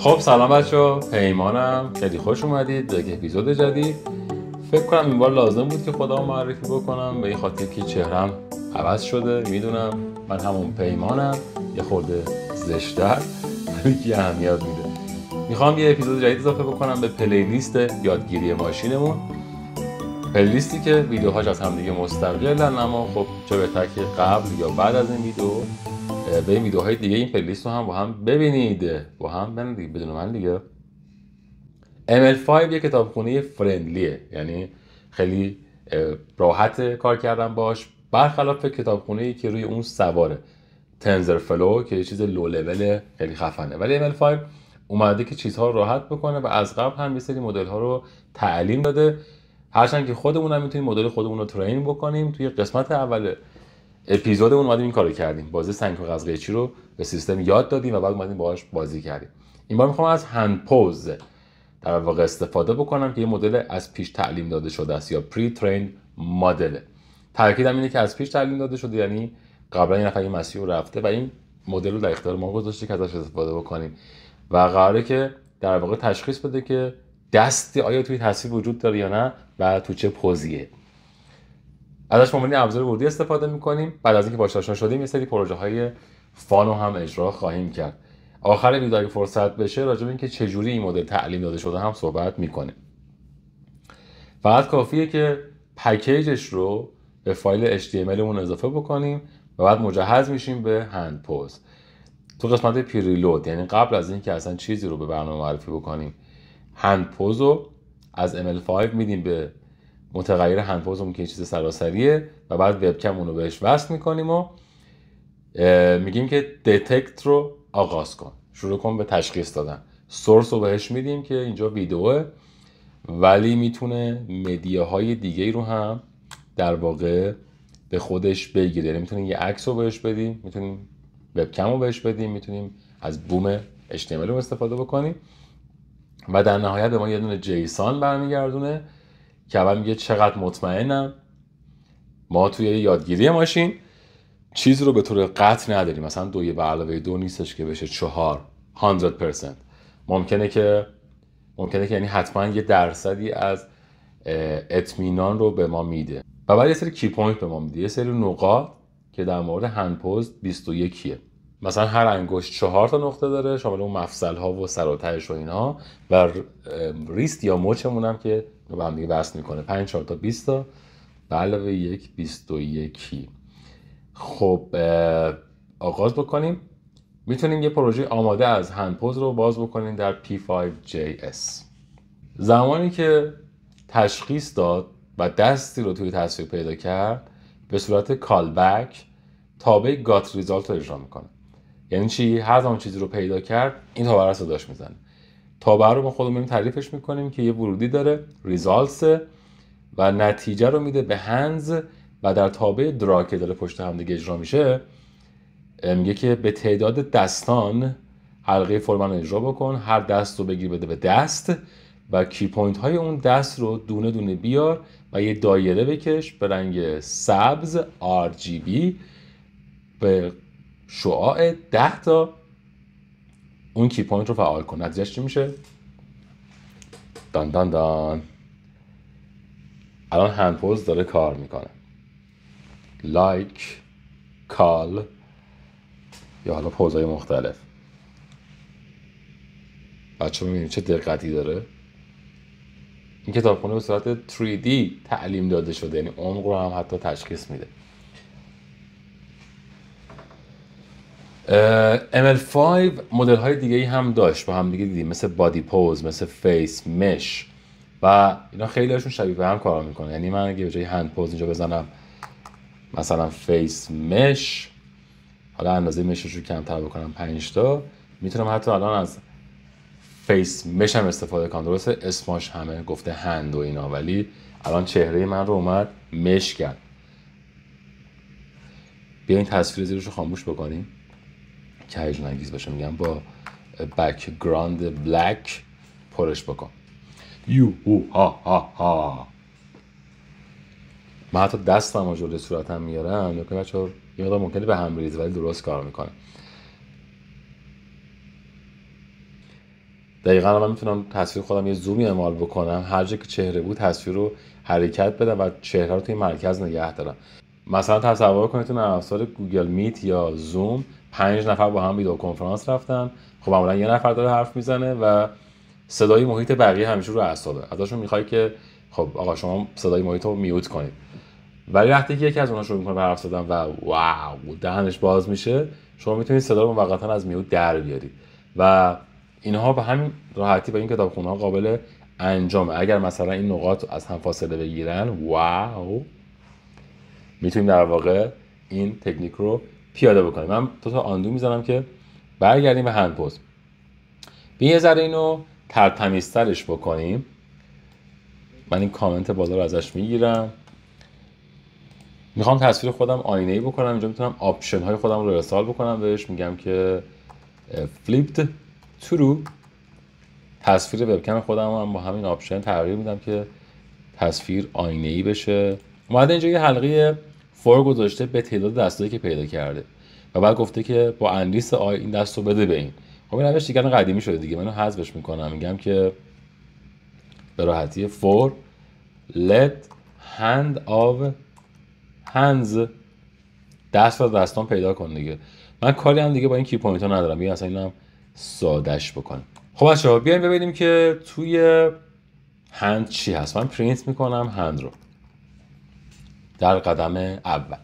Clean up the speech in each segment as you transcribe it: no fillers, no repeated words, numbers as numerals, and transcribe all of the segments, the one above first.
خب سلام بچه‌ها، پیمانم. خیلی خوش اومدید به یک اپیزود جدید. فکر کنم این بار لازم بود که خودم معرفی بکنم، به این خاطر که چهرم عوض شده. میدونم من همون پیمانم، یه خورده زشت‌تر ولی کی اهمیت میده. میخوام یه اپیزود جدید اضافه بکنم به پلیلیست یادگیری ماشینمون. پلیلیستی که ویدیوهاش از همدیگه مستقلن، اما خب چه بهتر که قبل یا بعد از این ویدیو به این ویدیوهای دیگه این پلیلیست رو هم با هم ببینید، بدون من دیگه. ML5 یه کتابخونه فرندلیه، یعنی خیلی راحت کار کردن باش، برخلاف کتابخونه‌ای که روی اون سواره، تنزرفلو، که یه چیز لو لول خیلی خفنه. ولی ML5 اومده که چیزها رو راحت بکنه و از قبل هم یه سری مدل ها رو تعلیم داده، هرچند که خودمون هم میتونیم مدل خودمون رو ترین بکنیم. توی قسمت اول اپیزودمون اومدیم این کارو کردیم، بازی سنگ کاغذ قیچی رو به سیستم یاد دادیم و بعد اومدیم باهاش بازی کردیم. این بار میخوام از هند پوز در واقع استفاده بکنم که یه مدل از پیش تعلیم داده شده است یا پری ترین مدل. تاکیدم اینه که از پیش تعلیم داده شده، یعنی قبلا این نفر این مسیر رو رفته و این مدل رو در اختیار ما گذاشته که ازش استفاده بکنیم و قراره که در واقع تشخیص بده که دستی آیا توی تصویر وجود داره یا نه و تو چه پوزیه. ازش به عنوان ابزار ورودی استفاده می‌کنیم. بعد از اینکه باهاش آشنا شدیم یه سری پروژه‌های فانو هم اجرا خواهیم کرد. آخر ویدیو اگه فرصت بشه راجع به اینکه چجوری این مدل تعلیم داده شده هم صحبت می‌کنیم. فقط کافیه که پکیجش رو به فایل HTML مون اضافه بکنیم و بعد مجهز میشیم به هند پوز. تو قسمت پریلود، یعنی قبل از اینکه اصلا چیزی رو به برنامه معرفی بکنیم، هند پوز رو از ML5 میدیم به متغیر هند پوزمون که چیز سراسریه و بعد وبکم رو بهش وصل میکنیم و میگیم که دیتکت رو آغاز کن، شروع کن به تشخیص دادن. سورس رو بهش میدیم که اینجا ویدیوه، ولی میتونه مدیاهای دیگه رو هم در واقع به خودش بگیره. یعنی میتونیم یه عکس رو بهش بدیم، میتونیم وبکم رو بهش بدیم، میتونیم از بوم HTML رو استفاده بکنیم و در نهایت به ما یه دونه جیسون برمیگردونه که اول میگه چقدر مطمئنم ما توی یادگیری ماشین چیز رو به طور قطع نداریم، مثلا 2 به علاوه 2 نیستش که بشه 4 100%. ممکنه که یعنی حتما یه درصدی از اطمینان رو به ما میده و بعد یه سری کی پوینت به ما میده، یه سری نقاط که در مورد هند پوز 21 مثلا هر انگشت 4 تا نقطه داره، شامل اون مفصل ها و سر و تهش و اینها، و ریست یا مچمون هم که به هم دیگه وصل میکنه 5 4 تا 20 تا به علاوه 1 21. خب آغاز بکنیم. میتونیم یه پروژه آماده از هند پوز رو باز بکنیم در P5.js. زمانی که تشخیص داد و دستی رو توی تصویر پیدا کرد، به صورت کالبک تابع گات ریزالت رو اجرا میکنه. یعنی چی؟ هر زمان چیزی رو پیدا کرد این تابع رو صداش میزنه. تابع رو ما خودمون تعریفش میکنیم که یه ورودی داره، ریزالتس، و نتیجه رو میده به هندز و در تابع درا که داره پشت هم دیگه اجرا میشه میگه که به تعداد دستان حلقه فرمان اجرا بکن، هر دست رو بگیر بده به دست و کی پوینت های اون دست رو دونه دونه بیار و یه دایره بکش به رنگ سبز RGB به شعاع 10 تا اون کی پوینت رو فعال کن. نتیجهش چی میشه؟ دان دان دان. الان هند پوز داره کار میکنه. لایک، کال یا حالا پوزهای مختلف. بچه میبینید چه دقتی داره؟ این کتابخونه به صورت 3D تعلیم داده شده، یعنی عمق رو هم حتی تشخیص میده. ML5 مدل های دیگه هم داشت، با هم دیگه دیدیم، مثل بادی پوز، مثل فیس مش و اینا خیلی هاشون شبیه به هم کار میکنه. یعنی من اگه به جای هند پوز اینجا بزنم مثلا فیس مش، حالا اندازه مشش رو کمتر بکنم 5 تا، میتونم حتی الان از فیس مش هم استفاده کنم. درسته اسمش همه گفته هند و اینا، ولی الان چهره من رو اومد مش کرد. بیا این تصویر زیرش رو خاموش بکنیم که هیجان انگیز باشه. میگم با بک‌گراند بلک پرش بکن. یو هو ها ها ها. من حتی دستم رو جلوی صورتم میارم، میگم بچه‌ها یه مقدار ممکنه به هم بریزه ولی درست کار میکنه. دقیقاً من میتونم تصویر خودم یه زومی اعمال بکنم، هر جا که چهره بود تصویر رو حرکت بدم و چهره رو توی مرکز نگه دارم. مثلا تصور کنید تو نرم افزار گوگل میت یا زوم 5 نفر با هم ویدیو کنفرانس رفتن، خب معمولا یه نفر داره حرف میزنه و صدای محیط بقیه همیشه رو اعصابه. ازشون میخوای که خب آقا شما صدای محیط رو میوت کنید. ولی وقتی که یکی از اونها شروع میکنه به حرف زدن و واو دهنش باز میشه، شما میتونید صدا رو موقتا از میوت در بیارید و اینها به همین راحتی با این کتابخونه ها قابل انجامه. اگر مثلا این نقاط از هم فاصله بگیرن، واو، میتونیم در واقع این تکنیک رو پیاده بکنیم. من دو تا آندو میزنم که برگردیم به هند پوز. یه ذره اینو ترتمیزترش بکنیم. من این کامنت بالا رو ازش میگیرم. میخوام تصویر خودم آینه‌ای بکنم. اینجا میتونم آپشن های خودم رو ارسال بکنم بهش. میگم که فلیپد ترو تصویر وبکم خودم هم با همین آپشن تغییر میدم که تصویر آینه‌ای بشه. اومده اینجا یه حلقه فور گذاشته به تعداد دستایی که پیدا کرده و بعد گفته که با اندیس آی این دست رو بده به این. خب این روش دیگه قدیمی شده دیگه، منو حذفش میکنم. میگم که به راحتی فور let hand of hands، دست و دستان پیدا کن دیگه. من کاری هم دیگه با این کی پوینت ها ندارم، بیاین اصلا اینم سادهش بکنم. خب بچه‌ها بیاین ببینیم که توی هند چی هست. من پرینت میکنم هند رو در قدم اول.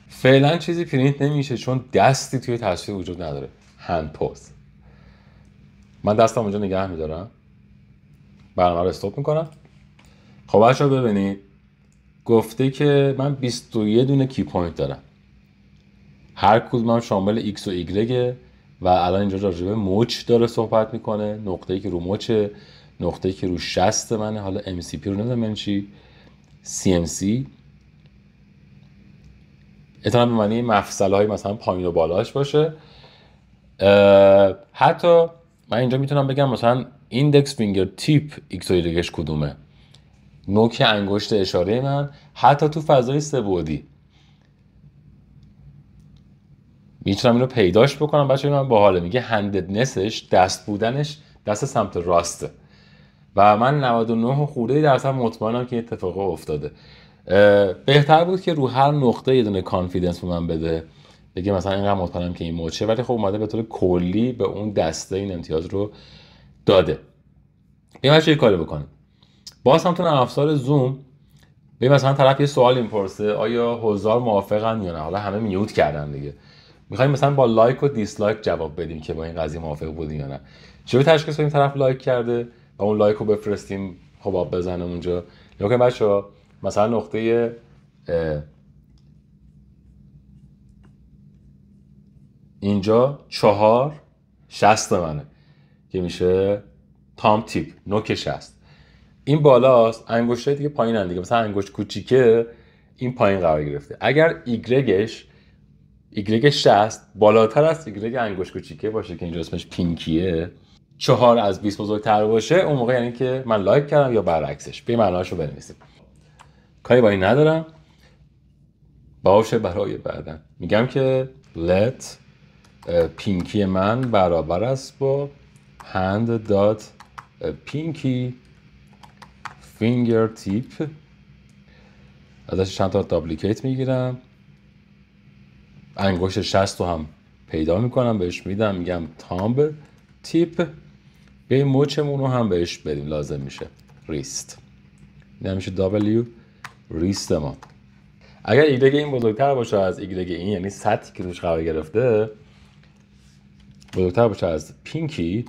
فعلا چیزی پرینت نمیشه چون دستی توی تصویر وجود نداره. هند پوز. من دستم اونجا نگه میدارم، برنامه رو استاپ میکنم. خب بچه‌ها ببینید گفته که من 21 دونه کی پوینت دارم، هر کدومم شامل x و y و الان اینجا راجع به مچ داره صحبت میکنه. نقطه‌ای که رو مچه، نقطه‌ای که رو شست منه، حالا MCP رو نمیدونم یعنی چی، CMC احتمالاً به معنی مفصل‌های مثلا پایین و بالاش باشه. حتی من اینجا میتونم بگم مثلا ایندکس فینگر تیپ x و y کدومه، نوک انگشت اشاره من، حتی تو فضای سه‌بعدی میتونم اینو پیداش بکنم. بچه من باحاله، میگه هنددنسش، دست بودنش دست سمت راسته و من 99 خورده درصد مطمئنم که این اتفاق افتاده. بهتر بود که رو هر نقطه یه دونه کانفیدنس به من بده، بگه مثلا اینقدر مطمئنم که این مچه، ولی خب اومده به طور کلی به اون دسته این امتیاز رو داده. این چه کاری بکنه؟ باز هم تو نرم افزار زوم به مثلا طرف یه سوال میپرسه آیا حضار موافقن یا نه، حالا همه میوت کردن دیگه، میخوایم مثلا با لایک و دیسلایک جواب بدیم که با این قضیه موافق بودین یا نه. چه تشخیص بدیم طرف لایک کرده و اون لایک رو بفرستیم حباب بزنه اونجا، یا که بچه‌ها مثلا نقطه اینجا 4 60 منه که میشه تام تیپ، نوک 60. این بالاست، انگشتای دیگه پایینن دیگه، مثلا انگشت کوچیکه این پایین قرار گرفته. اگر ایگرگ 60 بالاتر از ایگرگ انگشت کوچیکه باشه که اینجا اسمش پینکیه، 4 از 20 بزرگتر باشه، اون موقع یعنی که من لایک کردم یا برعکسش. به معناشو بنویسیم. کاری با این ندارم، باشه برای بعدن. میگم که let پینکی من برابر است با hand dot pinky finger tip. ازش چند تا دابلیکیت میگیرم، انگشت 60 رو هم پیدا میکنم بهش میدم، میگم تامب تیپ. به این مچمون رو هم بهش بدیم، لازم میشه ریست، این میشه W ریست ما. اگر ایگرگ این بزرگتر باشه از ایگرگ این، یعنی سطحی که روش قرار گرفته بزرگتر باشه از پینکی،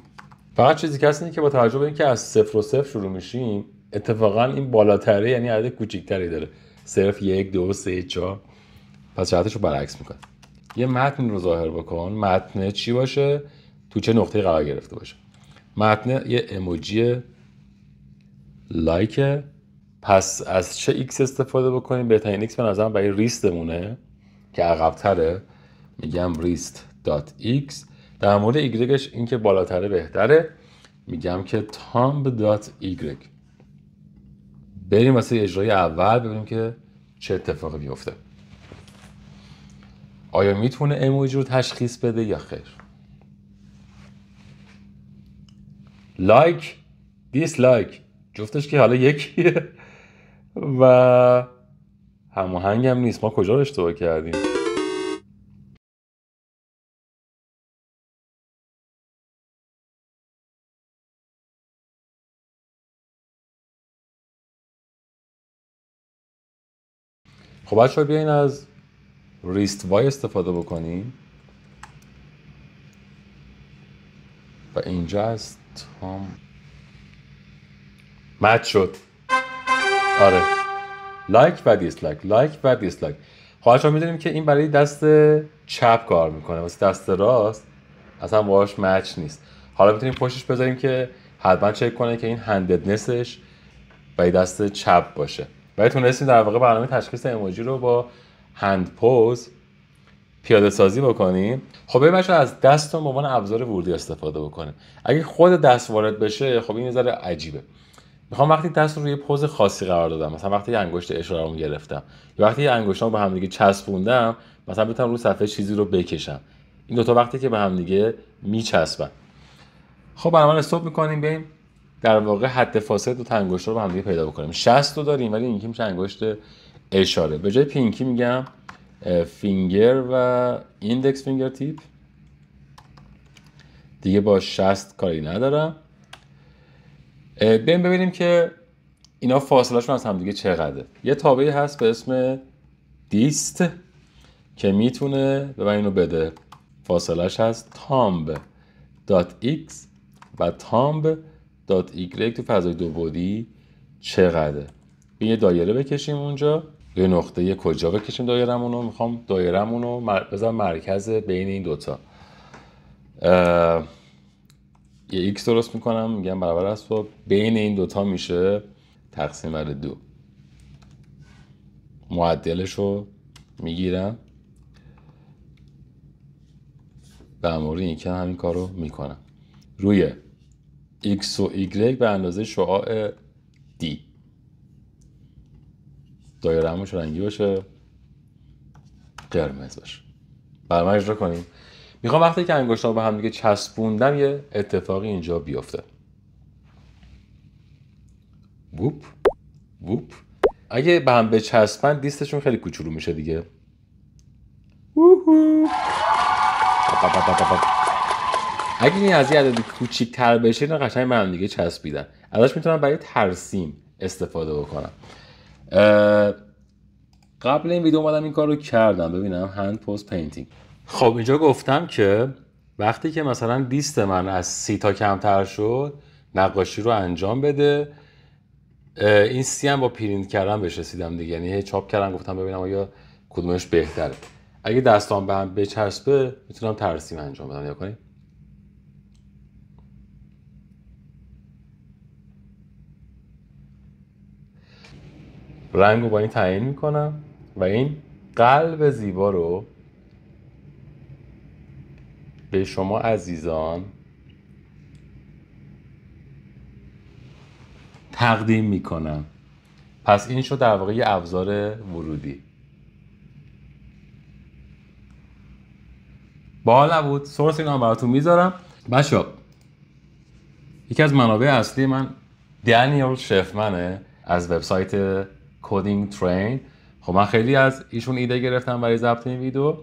فقط چیزی که هست اینه که با توجه به اینکه از 0 و 0 شروع میشیم اتفاقا این بالاتره یعنی عدد کوچیکتری داره، صرف 1 2 3 4، پس جهتش رو برعکس میکنه. یه متن رو ظاهر بکن. متن چی باشه؟ تو چه نقطه‌ای قرار گرفته باشه. متن یه ایموجی لایک. پس از چه ایکس استفاده بکنیم؟ بهترین ایکس به نظرم برای ریستمونه که عقب‌تره، میگم ریست دات ایکس. در مورد ایگرگش این که بالاتره بهتره، میگم که تامب دات ایگرگ. بریم واسه اجرای اول ببینیم که چه اتفاقی میفته. آیا میتونه ایموجی رو تشخیص بده یا خیر؟ لایک دیسلایک جفتش که حالا یکیه و هماهنگ هم نیست. ما کجا رو اشتباه کردیم؟ خب بچه ها بیاین از ریست وای استفاده بکنیم و اینجا از تام مچ شد. آره، لایک و دیسلایک، لایک و دیسلایک. خب بچه ها میدونیم که این برای دست چپ کار میکنه، واسه دست راست اصلا باهاش مچ نیست. حالا میتونیم پشتش بذاریم که حتما چک کنه که این هنددنسش برای دست چپ باشه. ولی تونستیم در واقع برنامه تشخیص ایموجی رو با هند پوز پیاده سازی بکنیم. خب بریم بچه‌ها از دستون به عنوان ابزار ورودی استفاده بکنیم. اگه خود دست وارد بشه خب این یه ذره عجیبه. میخوام وقتی دست رو روی پوز خاصی قرار دادم، مثلا وقتی انگشت اشاره رو گرفتم یا وقتی انگشتام به هم دیگه چسبوندم، مثلا بتونم رو صفحه چیزی رو بکشم. این دو تا وقتی که به هم دیگه میچسبن. خب برنامه رو استاپ می‌کنیم، بریم در واقع حد فاصله دو تا انگشت رو با هم دیگه پیدا بکنیم. 60 رو داریم ولی اینکه میشه انگشت اشاره. به جای پینکی میگم فینگر و ایندکس فینگر تیپ. دیگه با 60 کاری ندارم. بریم ببینیم که اینا فاصله‌شون از هم دیگه چقدره. یه تابعی هست به اسم دیست که میتونه به من اینو بده. فاصله‌اش هست thumb.x و thumb.y تو فضای دو بعدی چقدره. یه دایره بکشیم اونجا، یه نقطه کجا بکشیم دایرمونو. میخوام دایرمونو بذارم مرکز بین این دوتا. یه x درست میکنم، میگم برابر است با بین این دوتا میشه تقسیم بر 2. معدلش رو میگیرم و مورد این که همین کار رو میکنم روی x و y به اندازه شعاع d. دایره همون رنگی باشه، قرمز باشه. برنامه اجرا کنیم. میخوام وقتی که انگشتام به هم دیگه چسبوندم یه اتفاقی اینجا بیفته. ووپ ووپ. اگه به هم بچسبن دیستشون خیلی کوچولو میشه دیگه. اگه این از یه عددی کوچیک‌تر بشه اینا قشنگ به هم دیگه چسبیدن. ازش میتونم برای ترسیم استفاده بکنم. قبل این ویدیو اومدم این کار رو کردم. ببینم هند پوز پینتینگ. خب اینجا گفتم که وقتی که مثلا دیست من از 30 تا کمتر شد نقاشی رو انجام بده. این 30 هم با پرینت کردن بهش رسیدم دیگه، یعنی چاپ کردم گفتم ببینم آیا کدومش بهتره. اگه دستام به هم بچسبه میتونم ترسیم انجام بدم. نگاه کنید. رنگ رو با این تعیین میکنم و این قلب زیبا رو به شما عزیزان تقدیم میکنم. پس این شد در واقع یه ابزار ورودی. باحال نبود؟ سورس اینا براتون میذارم. بچه‌ها یکی از منابع اصلی من دنیل شفمنه از وبسایت کدینگ ترین. خب من خیلی از ایشون ایده گرفتم برای ضبط این ویدیو،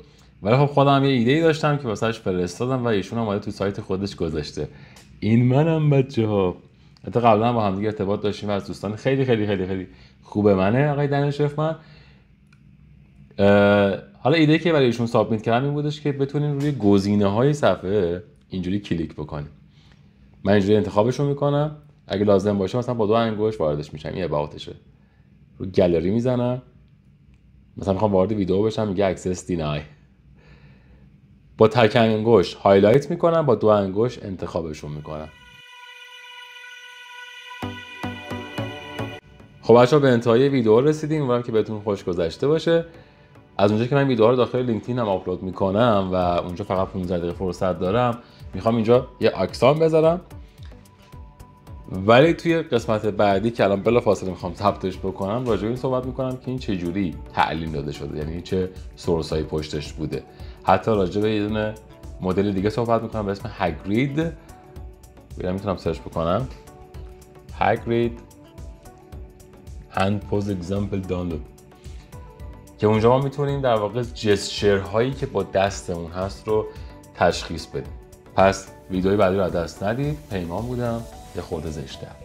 ولی خب خودم یه ایده‌ای داشتم که واسش فرستادم و ایشون هم اومده تو سایت خودش گذاشته. این منم بچه‌ها. حتی قبلا با هم دیگه ارتباط داشتیم و از دوستان خیلی خیلی خیلی خیلی خوب منه آقای دنیل شفمن. حالا ایده که برای ایشون سابمیت کردم این بودش که بتونین روی گزینه‌های صفحه اینجوری کلیک بکنید. من اینجوری انتخابشو میکنم، اگه لازم باشه مثلا با 2 انگشت واردش میشم. این اباوتشه. رو گالری میزنم، مثلا میخوام وارد ویدیو بشم میگه اکسس دینای. با تک انگشت هایلایت میکنم، با 2 انگشت انتخابشون میکنم. خب بچه‌ها به انتهای ویدیو رسیدیم. امیدوارم که بهتون خوش گذشته باشه. از اونجا که من ویدیوها رو داخل لینکدین هم آپلود میکنم و اونجا فقط 15 دقیقه فرصت دارم، میخوام اینجا یه اکسان بذارم. ولی توی قسمت بعدی که الان بلافاصله میخوام ثبتش بکنم راجع به این صحبت میکنم که این چه جوری تعلیم داده شده، یعنی چه سورسایی پشتش بوده. حتی راجع به یه دونه مدل دیگه صحبت میکنم به اسم هاگرید میتونم سرچ بکنم هاگرید هند پوز اگزامپل دانلود که اونجا ما میتونیم در واقع جسچر هایی که با دستمون هست رو تشخیص بدیم. پس ویدیوی بعدی رو از دست ندید. پیمان بودم، یه خورده زشته.